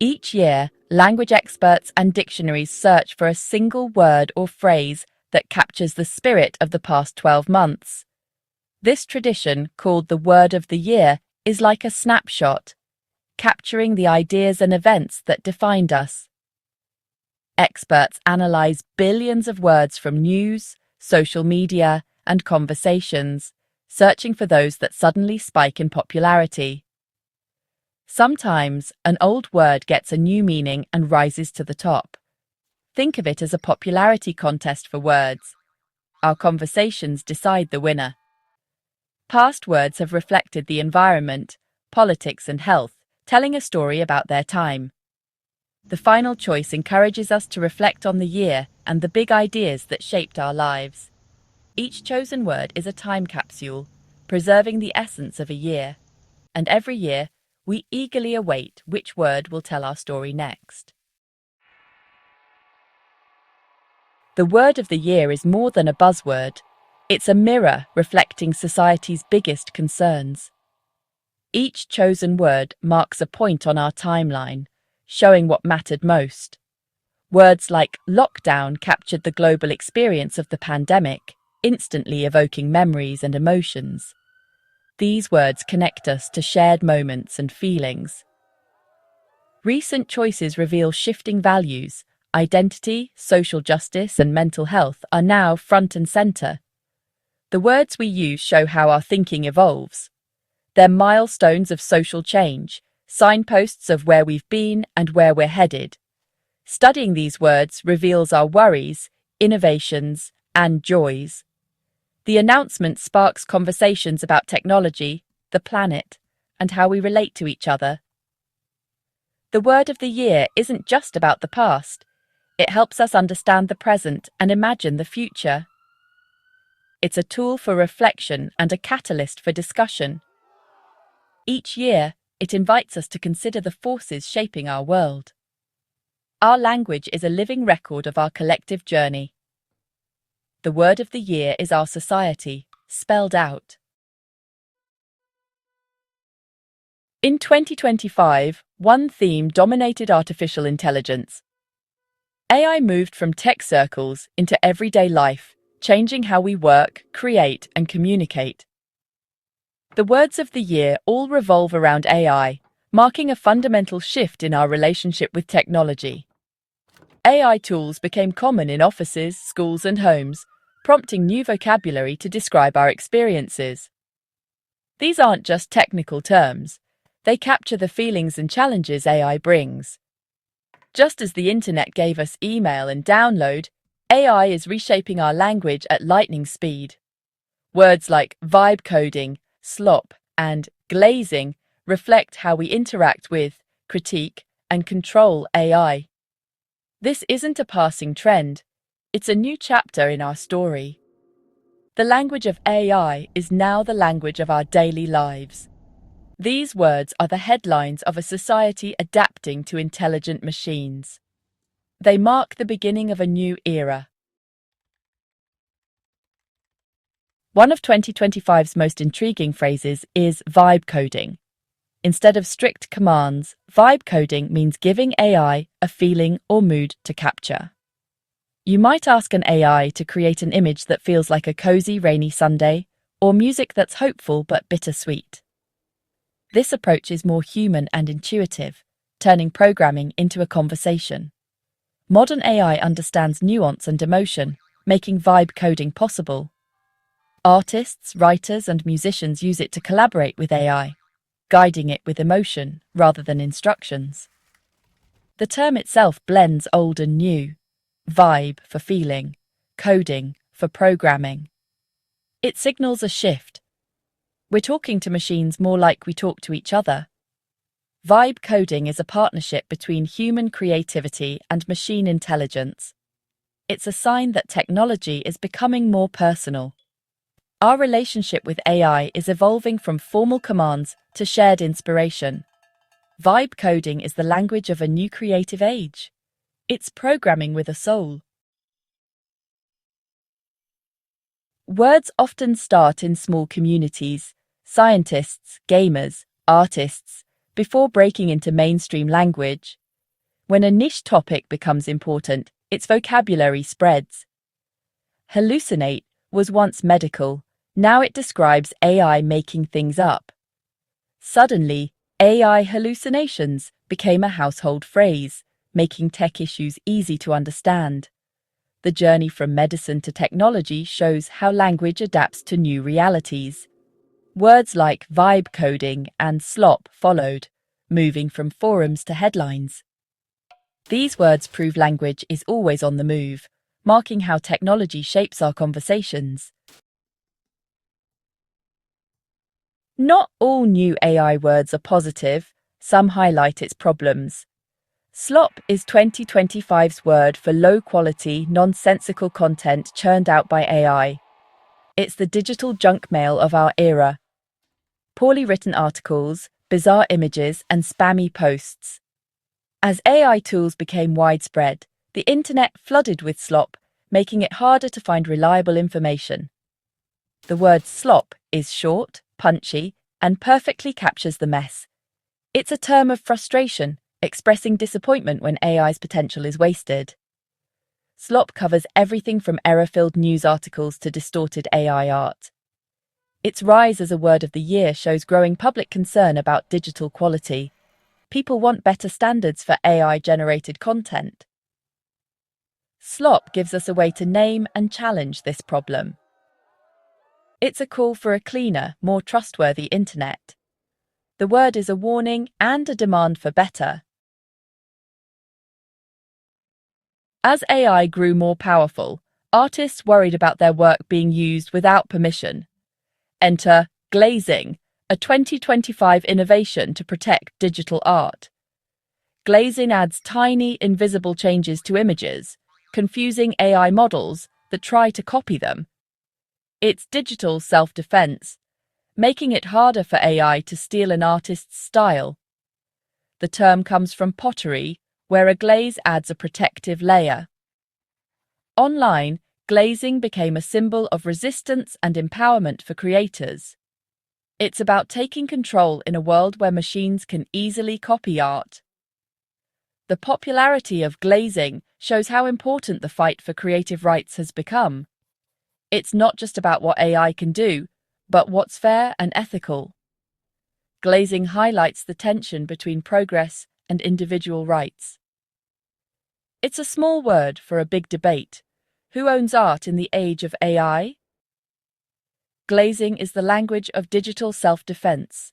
Each year, language experts and dictionaries search for a single word or phrase that captures the spirit of the past 12 months. This tradition, called the Word of the Year, is like a snapshot, capturing the ideas and events that defined us. Experts analyze billions of words from news, social media, and conversations, searching for those that suddenly spike in popularity. Sometimes, an old word gets a new meaning and rises to the top. Think of it as a popularity contest for words. Our conversations decide the winner. Past words have reflected the environment, politics, and health, telling a story about their time. The final choice encourages us to reflect on the year and the big ideas that shaped our lives. Each chosen word is a time capsule, preserving the essence of a year. And every year, we eagerly await which word will tell our story next. The word of the year is more than a buzzword. It's a mirror reflecting society's biggest concerns. Each chosen word marks a point on our timeline, showing what mattered most. Words like lockdown captured the global experience of the pandemic, instantly evoking memories and emotions. These words connect us to shared moments and feelings. Recent choices reveal shifting values. Identity, social justice, and mental health are now front and center. The words we use show how our thinking evolves. They're milestones of social change, signposts of where we've been and where we're headed. Studying these words reveals our worries, innovations, and joys. The announcement sparks conversations about technology, the planet, and how we relate to each other. The word of the year isn't just about the past. It helps us understand the present and imagine the future. It's a tool for reflection and a catalyst for discussion. Each year, it invites us to consider the forces shaping our world. Our language is a living record of our collective journey. The word of the year is our society, spelled out. In 2025, one theme dominated artificial intelligence. AI moved from tech circles into everyday life, changing how we work, create, and communicate. The words of the year all revolve around AI, marking a fundamental shift in our relationship with technology. AI tools became common in offices, schools, and homes, prompting new vocabulary to describe our experiences. These aren't just technical terms. They capture the feelings and challenges AI brings. Just as the internet gave us email and download, AI is reshaping our language at lightning speed. Words like vibe coding, slop, and glazing reflect how we interact with, critique, and control AI. This isn't a passing trend, it's a new chapter in our story. The language of AI is now the language of our daily lives. These words are the headlines of a society adapting to intelligent machines. They mark the beginning of a new era. One of 2025's most intriguing phrases is vibe coding. Instead of strict commands, vibe coding means giving AI a feeling or mood to capture. You might ask an AI to create an image that feels like a cozy rainy Sunday, or music that's hopeful but bittersweet. This approach is more human and intuitive, turning programming into a conversation. Modern AI understands nuance and emotion, making vibe coding possible. Artists, writers, and musicians use it to collaborate with AI, guiding it with emotion rather than instructions. The term itself blends old and new: vibe for feeling, coding for programming. It signals a shift. We're talking to machines more like we talk to each other. Vibe coding is a partnership between human creativity and machine intelligence. It's a sign that technology is becoming more personal. Our relationship with AI is evolving from formal commands to shared inspiration. Vibe coding is the language of a new creative age. It's programming with a soul. Words often start in small communities, scientists, gamers, artists, before breaking into mainstream language. When a niche topic becomes important, its vocabulary spreads. Hallucinate was once medical, now it describes AI making things up. Suddenly, AI hallucinations became a household phrase, making tech issues easy to understand. The journey from medicine to technology shows how language adapts to new realities. Words like vibe coding and slop followed, moving from forums to headlines. These words prove language is always on the move, marking how technology shapes our conversations. Not all new AI words are positive, some highlight its problems. Slop is 2025's word for low-quality, nonsensical content churned out by AI. It's the digital junk mail of our era. Poorly written articles, bizarre images, and spammy posts. As AI tools became widespread, the internet flooded with slop, making it harder to find reliable information. The word slop is short, punchy, and perfectly captures the mess. It's a term of frustration, expressing disappointment when AI's potential is wasted. Slop covers everything from error-filled news articles to distorted AI art. Its rise as a word of the year shows growing public concern about digital quality. People want better standards for AI-generated content. Slop gives us a way to name and challenge this problem. It's a call for a cleaner, more trustworthy internet. The word is a warning and a demand for better. As AI grew more powerful, artists worried about their work being used without permission. Enter glazing, a 2025 innovation to protect digital art. Glazing adds tiny, invisible changes to images, confusing AI models that try to copy them. It's digital self-defense, making it harder for AI to steal an artist's style. The term comes from pottery, where a glaze adds a protective layer. Online, glazing became a symbol of resistance and empowerment for creators. It's about taking control in a world where machines can easily copy art. The popularity of glazing shows how important the fight for creative rights has become. It's not just about what AI can do, but what's fair and ethical. Glazing highlights the tension between progress and individual rights. It's a small word for a big debate. Who owns art in the age of AI? Glazing is the language of digital self-defense.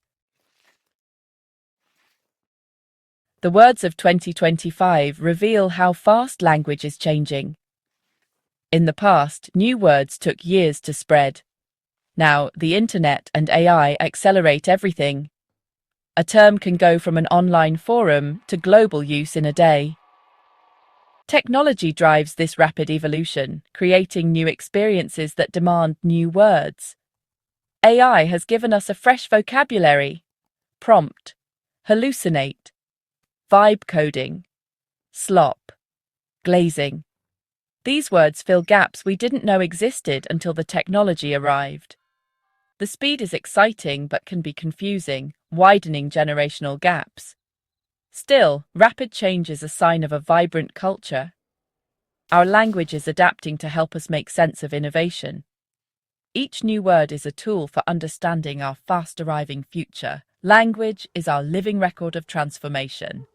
The words of 2025 reveal how fast language is changing. In the past, new words took years to spread. Now, the internet and AI accelerate everything. A term can go from an online forum to global use in a day. Technology drives this rapid evolution, creating new experiences that demand new words. AI has given us a fresh vocabulary: prompt, hallucinate, vibe coding, slop, glazing. These words fill gaps we didn't know existed until the technology arrived. The speed is exciting but can be confusing, widening generational gaps. Still, rapid change is a sign of a vibrant culture. Our language is adapting to help us make sense of innovation. Each new word is a tool for understanding our fast-arriving future. Language is our living record of transformation.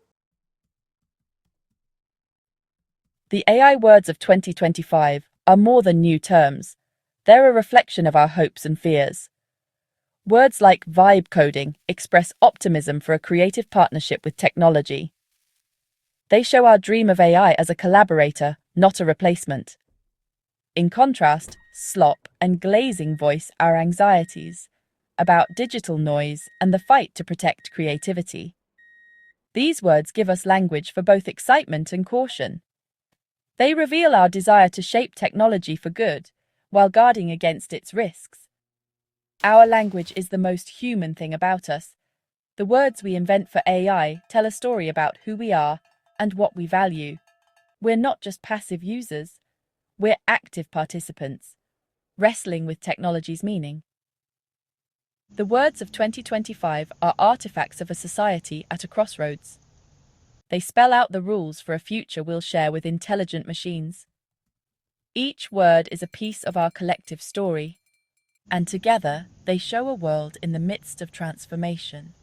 The AI words of 2025 are more than new terms. They're a reflection of our hopes and fears. Words like vibe coding express optimism for a creative partnership with technology. They show our dream of AI as a collaborator, not a replacement. In contrast, slop and glazing voice our anxieties about digital noise and the fight to protect creativity. These words give us language for both excitement and caution. They reveal our desire to shape technology for good, while guarding against its risks. Our language is the most human thing about us. The words we invent for AI tell a story about who we are and what we value. We're not just passive users, we're active participants, wrestling with technology's meaning. The words of 2025 are artifacts of a society at a crossroads. They spell out the rules for a future we'll share with intelligent machines. Each word is a piece of our collective story, and together they show a world in the midst of transformation.